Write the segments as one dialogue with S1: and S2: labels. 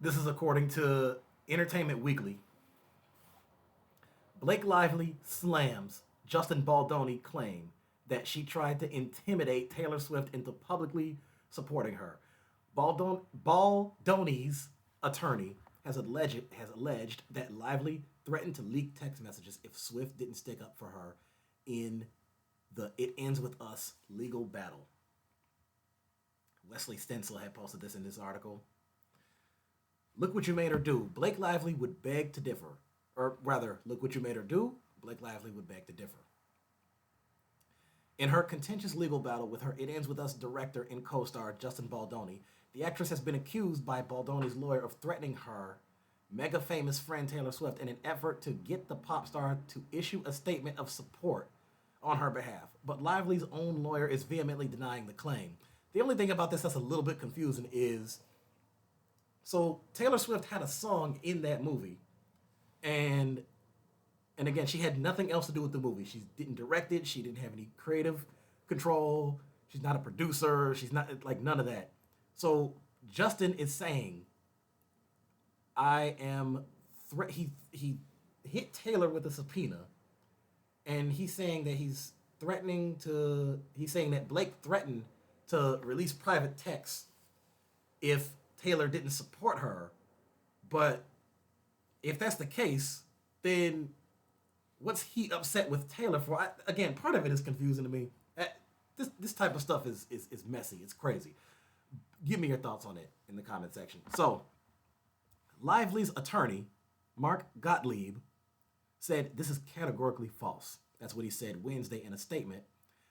S1: This is according to Entertainment Weekly. Blake Lively slams Justin Baldoni claim that she tried to intimidate Taylor Swift into publicly supporting her. Baldoni's attorney has alleged that Lively threatened to leak text messages if Swift didn't stick up for her in the "It Ends With Us" legal battle. Wesley Stencil had posted this in this article. Look what you made her do. Blake Lively would beg to differ. Or rather, look what you made her do. Blake Lively would beg to differ. In her contentious legal battle with her "It Ends With Us" director and co-star Justin Baldoni, the actress has been accused by Baldoni's lawyer of threatening her mega famous friend Taylor Swift in an effort to get the pop star to issue a statement of support on her behalf. But Lively's own lawyer is vehemently denying the claim. The only thing about this that's a little bit confusing is so Taylor Swift had a song in that movie, and again, she had nothing else to do with the movie. She didn't direct it. She didn't have any creative control. She's not a producer. She's not like none of that. So Justin is saying, I am he hit Taylor with a subpoena, and he's saying that he's saying that Blake threatened to release private texts if Taylor didn't support her. But if that's the case, then what's he upset with Taylor for? Again, part of it is confusing to me. This type of stuff is messy. It's crazy. Give me your thoughts on it in the comment section. So, Lively's attorney, Mark Gottlieb, said this is categorically false. That's what he said Wednesday in a statement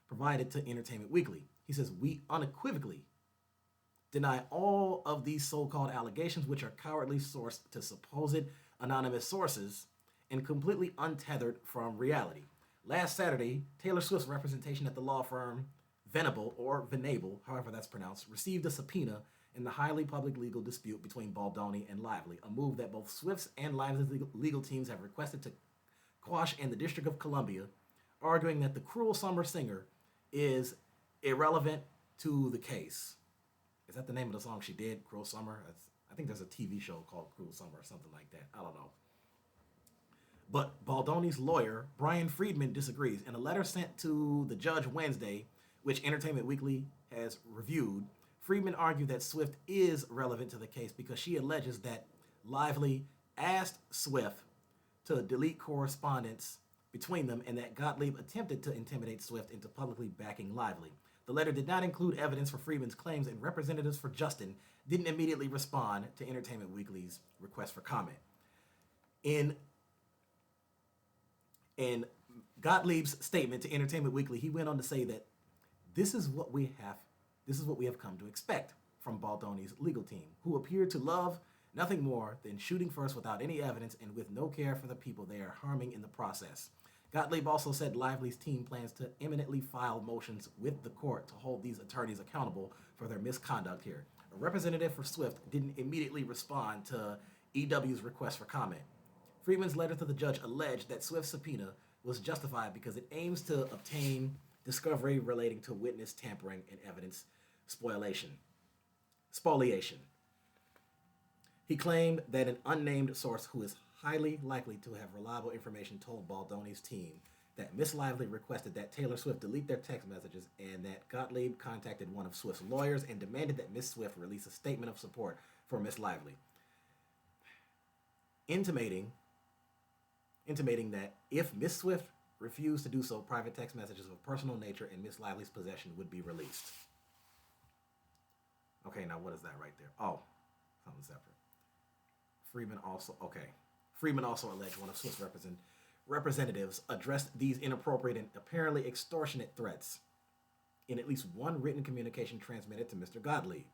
S1: provided to Entertainment Weekly. He says, we unequivocally deny all of these so-called allegations, which are cowardly sourced to supposed anonymous sources and completely untethered from reality. Last Saturday, Taylor Swift's representation at the law firm Venable, however that's pronounced, received a subpoena in the highly public legal dispute between Baldoni and Lively, a move that both Swift's and Lively's legal teams have requested to quash in the District of Columbia, arguing that the Cruel Summer singer is irrelevant to the case. Is that the name of the song she did, Cruel Summer? I think there's a TV show called Cruel Summer or something like that. I don't know. But Baldoni's lawyer, Brian Friedman, disagrees. In a letter sent to the judge Wednesday, which Entertainment Weekly has reviewed, Friedman argued that Swift is relevant to the case because she alleges that Lively asked Swift to delete correspondence between them and that Gottlieb attempted to intimidate Swift into publicly backing Lively. The letter did not include evidence for Friedman's claims, and representatives for Justin didn't immediately respond to Entertainment Weekly's request for comment. In Gottlieb's statement to Entertainment Weekly, he went on to say that this is what we have come to expect from Baldoni's legal team, who appear to love nothing more than shooting first without any evidence and with no care for the people they are harming in the process. Gottlieb also said Lively's team plans to imminently file motions with the court to hold these attorneys accountable for their misconduct here. A representative for Swift didn't immediately respond to EW's request for comment. Friedman's letter to the judge alleged that Swift's subpoena was justified because it aims to obtain discovery relating to witness tampering and evidence spoliation. He claimed that an unnamed source who is highly likely to have reliable information told Baldoni's team that Miss Lively requested that Taylor Swift delete their text messages and that Gottlieb contacted one of Swift's lawyers and demanded that Miss Swift release a statement of support for Miss Lively, intimating that if Miss Swift refused to do so, private text messages of a personal nature in Miss Lively's possession would be released. Okay, now what is that right there? Oh, something separate. Friedman also alleged one of Swift's representatives addressed these inappropriate and apparently extortionate threats in at least one written communication transmitted to Mr. Gottlieb,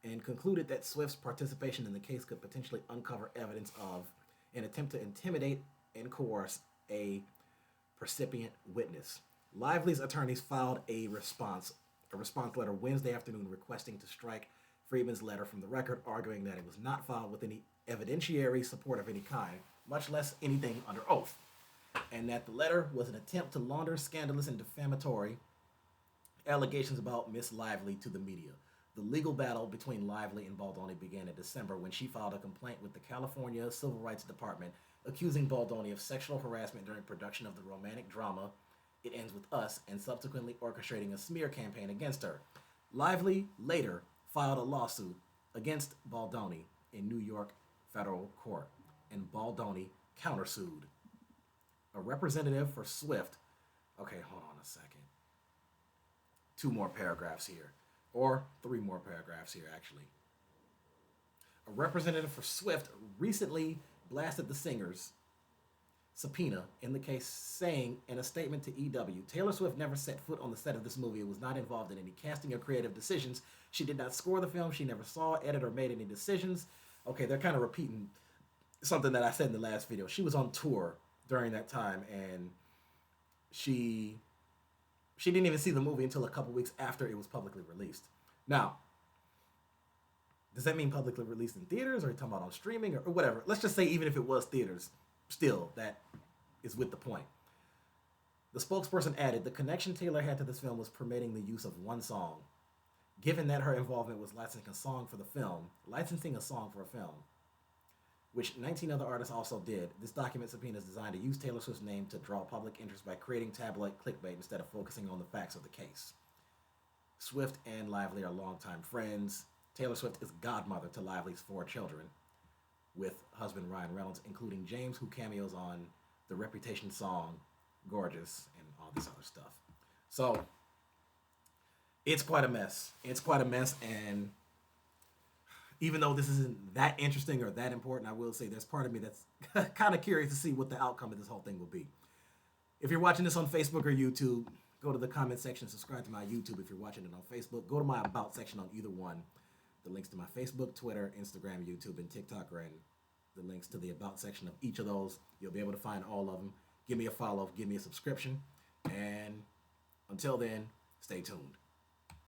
S1: and concluded that Swift's participation in the case could potentially uncover evidence of an attempt to intimidate and coerce a percipient witness. Lively's attorneys filed a response letter Wednesday afternoon requesting to strike Friedman's letter from the record, arguing that it was not filed with any evidentiary support of any kind, much less anything under oath, and that the letter was an attempt to launder scandalous and defamatory allegations about Miss Lively to the media. The legal battle between Lively and Baldoni began in December when she filed a complaint with the California Civil Rights Department accusing Baldoni of sexual harassment during production of the romantic drama It Ends With Us and subsequently orchestrating a smear campaign against her. Lively later filed a lawsuit against Baldoni in New York federal court, and Baldoni countersued. A representative for Swift. Okay, hold on a second. Two more paragraphs here, or three more paragraphs here, actually. A representative for Swift recently blasted the singer's subpoena in the case, saying in a statement to EW, Taylor Swift never set foot on the set of this movie and was not involved in any casting or creative decisions. She did not score the film. She never saw, edit, or made any decisions. Okay, they're kind of repeating something that I said in the last video. She was on tour during that time, and she didn't even see the movie until a couple weeks after it was publicly released. Now, does that mean publicly released in theaters, or are you talking about on streaming, or whatever? Let's just say even if it was theaters, still, that is with the point. The spokesperson added, the connection Taylor had to this film was permitting the use of one song. Given that her involvement was licensing a song for a film, which 19 other artists also did, this document subpoena is designed to use Taylor Swift's name to draw public interest by creating tabloid clickbait instead of focusing on the facts of the case. Swift and Lively are longtime friends. Taylor Swift is godmother to Lively's 4 children, with husband Ryan Reynolds, including James, who cameos on the Reputation song Gorgeous and all this other stuff. So, it's quite a mess. And even though this isn't that interesting or that important, I will say there's part of me that's kind of curious to see what the outcome of this whole thing will be. If you're watching this on Facebook or YouTube, go to the comment section, subscribe to my YouTube. If you're watching it on Facebook, go to my About section on either one. The links to my Facebook, Twitter, Instagram, YouTube, and TikTok are in the links to the About section of each of those. You'll be able to find all of them. Give me a follow, give me a subscription, and until then, stay tuned.